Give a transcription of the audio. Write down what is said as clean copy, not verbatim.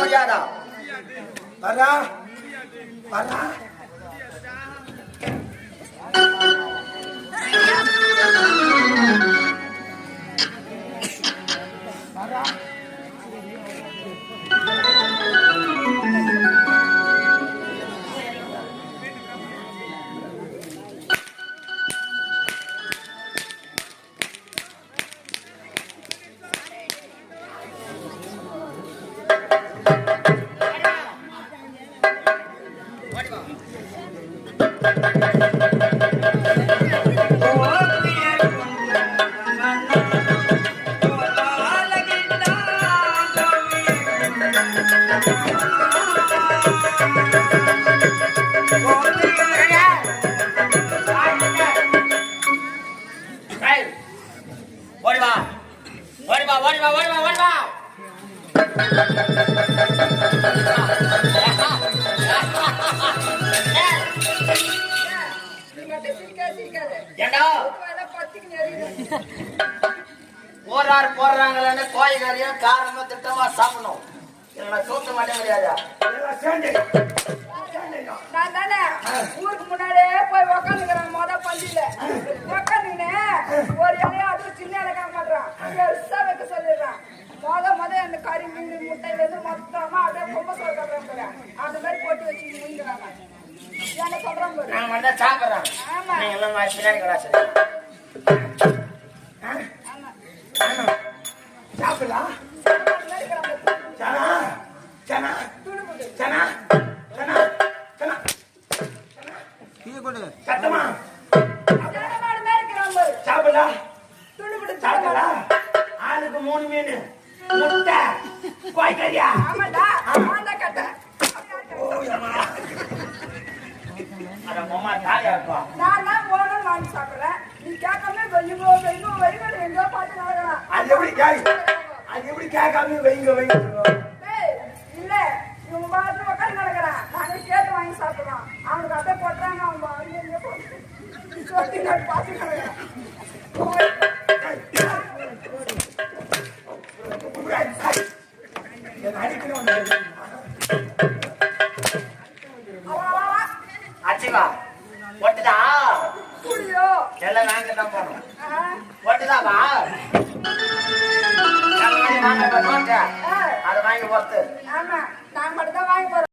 முடியாதா? வரா வரா போடுறாங்கன்னு கோயிலையும் காரமா திட்டமா சாப்பிடணும். சூத்த மாட்டே முடியாது. நான் தானே ஊருக்கு முன்னாடியே போய் உக்காந்துக்கிறேன். பள்ளியில உக்காந்துக்கினேன். ஒரு இலையா அதுவும் சின்ன இலைக்காக மாட்டான் பெருசா வைக்க சொல்லிடுறான். அந்த கறி மீன் முட்டையில இருந்து மொத்தமா அப்படியே ரொம்ப சொல்றேன். அந்த மாதிரி போட்டு வச்சு முடிஞ்சுறாங்க. என்ன சொல்றாங்க சாப்பிடுறாங்க. ஆமா சாப்பிடலாம். சத்தமா சாப்பிடலாம். சாப்பிடலாம். ஆளுக்கு 3 மீன் முட்டை கோய்கறியா? நான் போகணும்னு வாங்கி சாப்பிடுறேன். நீ கேட்காம எங்கோ பார்த்து நடக்கலாம். அது எப்படி கேட்காம வைங்க இல்ல இவங்க பார்த்து உட்காந்து நடக்கிறான். நாங்க கேட்டு வாங்கி சாப்பிடுறோம். அவனுக்கு அதை போட்டுறாங்க. அவங்க அங்கே பார்த்து நடக்கிறான். அச்சிவா ஒட்டுதா புரியோ எல்லாம் நாங்க தான் போனோம். ஒட்டுதாவா அதை வாங்கி போட்டு. ஆமா நான் மட்டும் தான் வாங்கி போறேன்.